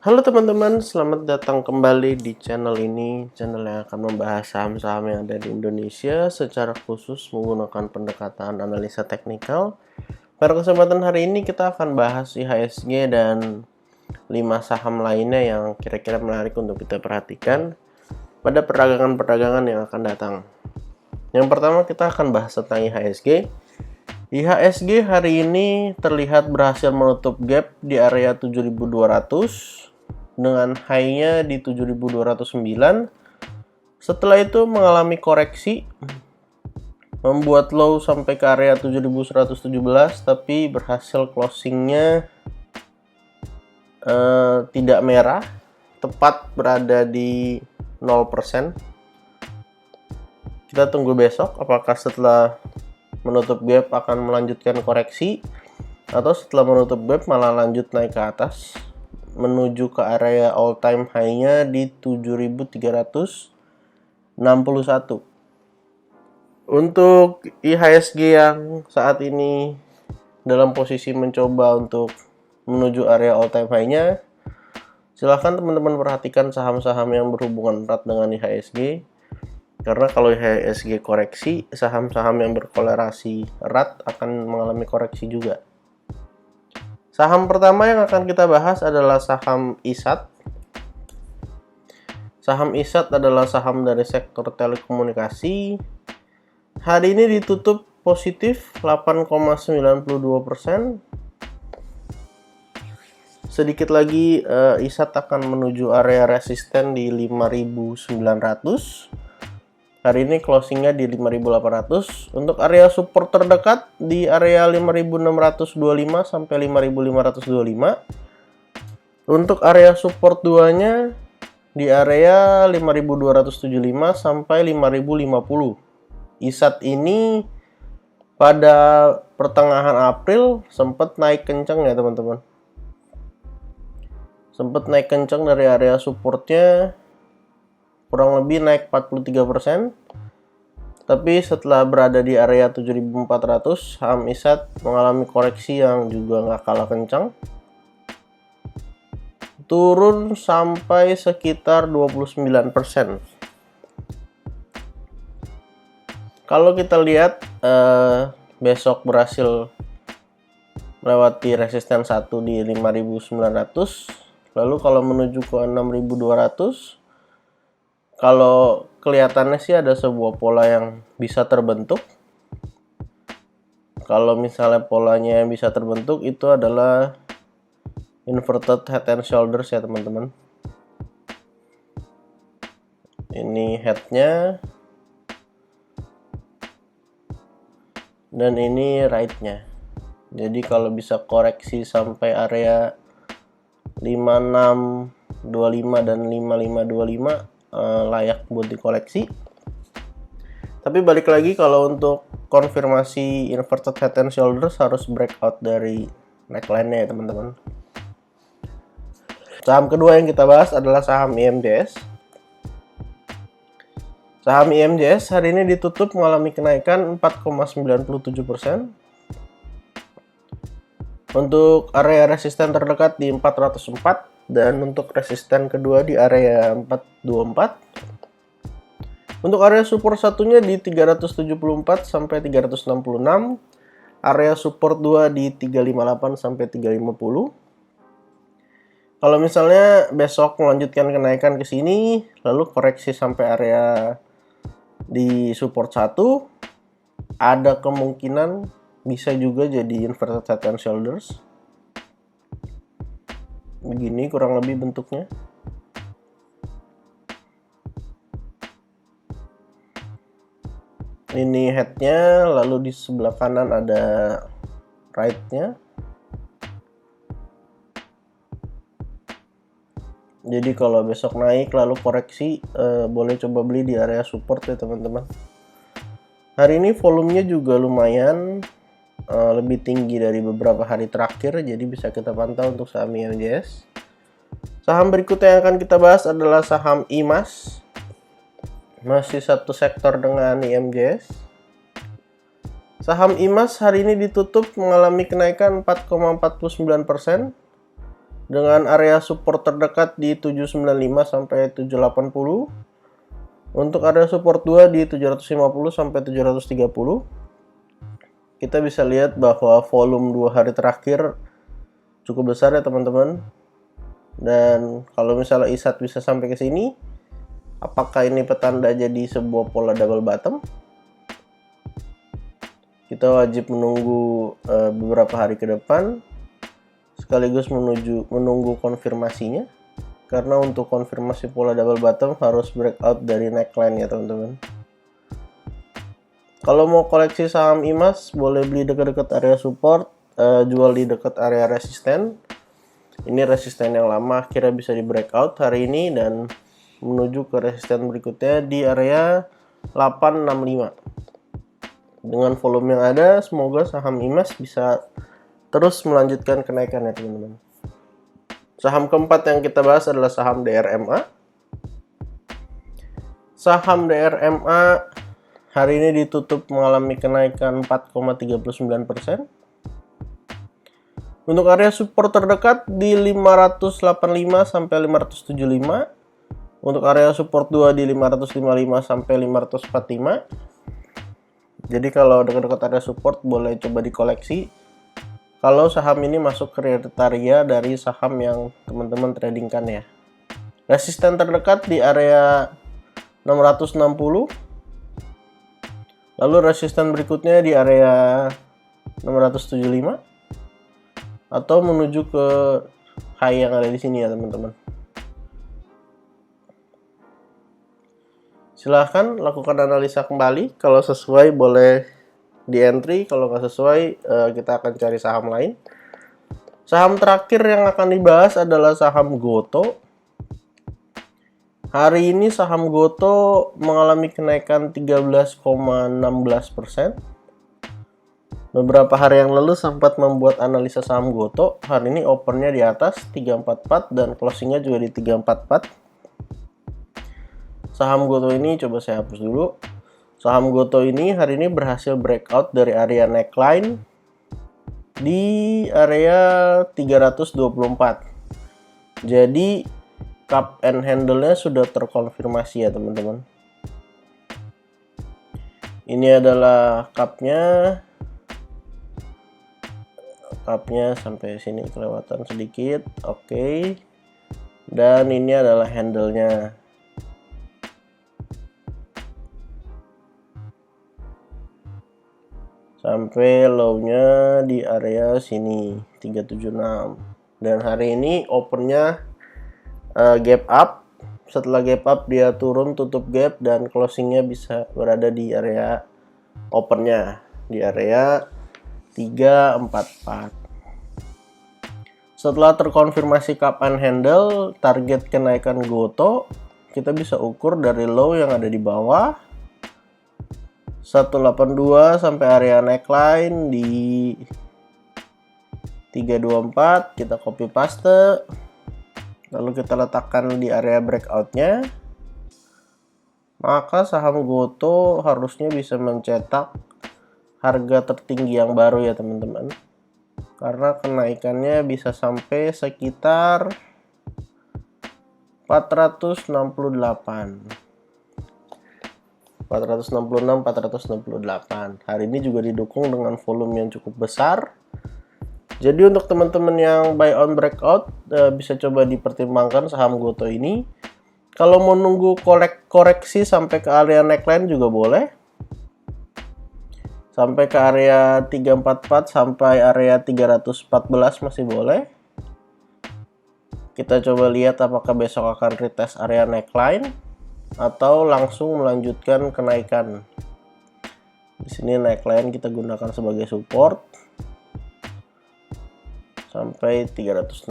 Halo teman-teman, selamat datang kembali di channel ini. Channel yang akan membahas saham-saham yang ada di Indonesia secara khusus menggunakan pendekatan analisa teknikal. Pada kesempatan hari ini kita akan bahas IHSG dan 5 saham lainnya yang kira-kira menarik untuk kita perhatikan pada perdagangan-perdagangan yang akan datang. Yang pertama kita akan bahas tentang IHSG. IHSG hari ini terlihat berhasil menutup gap di area 7.200 dengan high-nya di 7.209. Setelah itu mengalami koreksi, membuat low sampai ke area 7.117, tapi berhasil closingnya tidak merah, tepat berada di 0%. Kita tunggu besok apakah setelah menutup gap akan melanjutkan koreksi atau setelah menutup gap malah lanjut naik ke atas menuju ke area all time high-nya di 7.361. Untuk IHSG yang saat ini dalam posisi mencoba untuk menuju area all time high-nya, silahkan teman-teman perhatikan saham-saham yang berhubungan erat dengan IHSG. Karena kalau IHSG koreksi, saham-saham yang berkolerasi erat akan mengalami koreksi juga. Saham pertama yang akan kita bahas adalah saham ISAT. Saham ISAT adalah saham dari sektor telekomunikasi. Hari ini ditutup positif 8,92%. Sedikit lagi ISAT akan menuju area resisten di 5.900. Hari ini closingnya di 5.800. Untuk area support terdekat di area 5.625 sampai 5.525. Untuk area support 2-nya di area 5.275 sampai 5.050. ISAT ini pada pertengahan April sempat naik kencang ya teman-teman. Sempat naik kencang dari area supportnya, kurang lebih naik 43%. Tapi setelah berada di area 7.400, saham ISAT mengalami koreksi yang juga nggak kalah kencang. Turun sampai sekitar 29%. Kalau kita lihat besok berhasil melewati resisten 1 di 5.900. Lalu kalau menuju ke 6.200, kalau kelihatannya sih ada sebuah pola yang bisa terbentuk. Kalau misalnya polanya yang bisa terbentuk itu adalah inverted head and shoulders ya teman-teman. Ini headnya dan ini right-nya. Jadi kalau bisa koreksi sampai area 5625 dan 5525 layak buat dikoleksi. Tapi balik lagi, kalau untuk konfirmasi inverted head and shoulders harus breakout dari neckline-nya ya teman-teman. Saham kedua yang kita bahas adalah saham IMJS. Saham IMJS hari ini ditutup mengalami kenaikan 4,97%. Untuk area resisten terdekat di 404 dan untuk resisten kedua di area 424. Untuk area support satunya di 374 sampai 366. Area support 2 di 358 sampai 350. Kalau misalnya besok melanjutkan kenaikan ke sini, lalu koreksi sampai area di support 1, ada kemungkinan bisa juga jadi inverted head and shoulders. Begini kurang lebih bentuknya. Ini headnya, lalu di sebelah kanan ada right-nya. Jadi kalau besok naik lalu koreksi, boleh coba beli di area support ya teman-teman. Hari ini volumenya juga lumayan, lebih tinggi dari beberapa hari terakhir, jadi bisa kita pantau untuk saham IMJS. Saham berikutnya yang akan kita bahas adalah saham IMAS. Masih satu sektor dengan IMJS. Saham IMAS hari ini ditutup mengalami kenaikan 4,49%. dengan area support terdekat di 795 sampai 780. Untuk area support 2 di 750 sampai 730. Kita bisa lihat bahwa volume 2 hari terakhir cukup besar ya teman-teman. Dan kalau misalnya ISAT bisa sampai ke sini, apakah ini petanda jadi sebuah pola double bottom? Kita wajib menunggu beberapa hari ke depan, sekaligus menunggu konfirmasinya. Karena untuk konfirmasi pola double bottom harus breakout dari neckline ya teman-teman. Kalau mau koleksi saham IMAS, boleh beli dekat-dekat area support, jual di dekat area resisten. Ini resisten yang lama akhirnya bisa di breakout hari ini dan menuju ke resisten berikutnya di area 865. Dengan volume yang ada, semoga saham IMAS bisa terus melanjutkan kenaikan ya teman-teman. Saham keempat yang kita bahas adalah saham DRMA. Saham DRMA hari ini ditutup mengalami kenaikan 4,39%. Untuk area support terdekat di 585 sampai 575. Untuk area support 2 di 555 sampai 545. Jadi kalau dekat-dekat area support boleh coba dikoleksi. Kalau saham ini masuk kriteria dari saham yang teman-teman tradingkan ya. Resisten terdekat di area 660. Lalu resisten berikutnya di area 675. Atau menuju ke high yang ada di sini ya teman-teman. Silahkan lakukan analisa kembali. Kalau sesuai boleh di entry, kalau nggak sesuai kita akan cari saham lain. Saham terakhir yang akan dibahas adalah saham Goto. Hari ini saham Goto mengalami kenaikan 13,16%. Beberapa hari yang lalu sempat membuat analisa saham Goto. Hari ini opennya di atas 344 dan closingnya juga di 344. Saham Goto ini coba saya hapus dulu. Saham Goto ini hari ini berhasil breakout dari area neckline di area 324. Jadi cup and handle-nya sudah terkonfirmasi ya teman-teman. Ini adalah cupnya. Cupnya sampai sini kelewatan sedikit. Oke. Dan ini adalah handle-nya. Sampai low-nya di area sini 376. Dan hari ini opennya gap up. Setelah gap up dia turun tutup gap dan closingnya bisa berada di area opennya di area 344. Setelah terkonfirmasi cup and handle, target kenaikan Goto kita bisa ukur dari low yang ada di bawah 182 sampai area neckline di 324. Kita copy paste, lalu kita letakkan di area breakoutnya. Maka saham Goto harusnya bisa mencetak harga tertinggi yang baru ya teman-teman, karena kenaikannya bisa sampai sekitar 468. 468. Hari ini juga didukung dengan volume yang cukup besar. Jadi untuk teman-teman yang buy on breakout bisa coba dipertimbangkan saham Goto ini. Kalau mau nunggu koreksi sampai ke area neckline juga boleh. Sampai ke area 344 sampai area 314 masih boleh. Kita coba lihat apakah besok akan retest area neckline atau langsung melanjutkan kenaikan. Di sini neckline kita gunakan sebagai support sampai 316.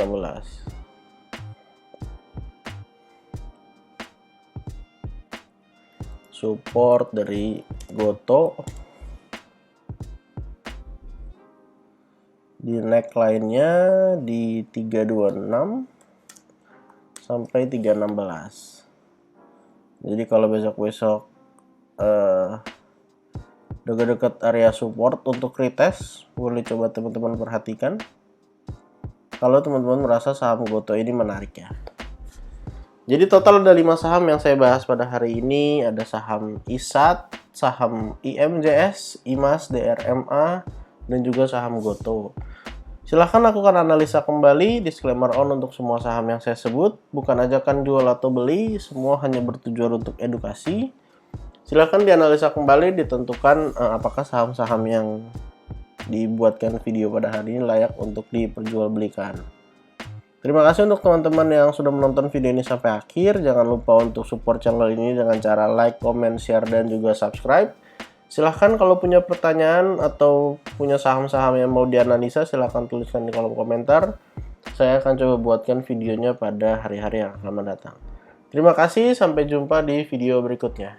Support dari Goto di neckline-nya di 326 sampai 316. Jadi kalau besok-besok dekat-dekat area support untuk retest, boleh coba teman-teman perhatikan. kalau teman-teman merasa saham Gotoh ini menarik ya. Jadi total ada 5 saham yang saya bahas pada hari ini. Ada saham ISAT, saham IMJS, IMAS, DRMA, dan juga saham Gotoh. Silahkan lakukan analisa kembali. Disclaimer on untuk semua saham yang saya sebut. Bukan ajakan jual atau beli, semua hanya bertujuan untuk edukasi. Silahkan dianalisa kembali, ditentukan apakah saham-saham yang dibuatkan video pada hari ini layak untuk diperjualbelikan. Terima kasih untuk teman-teman yang sudah menonton video ini sampai akhir. Jangan lupa untuk support channel ini dengan cara like, comment, share, dan juga subscribe. Silahkan kalau punya pertanyaan atau punya saham-saham yang mau dianalisa, silahkan tuliskan di kolom komentar. Saya akan coba buatkan videonya pada hari-hari yang akan mendatang. Terima kasih, sampai jumpa di video berikutnya.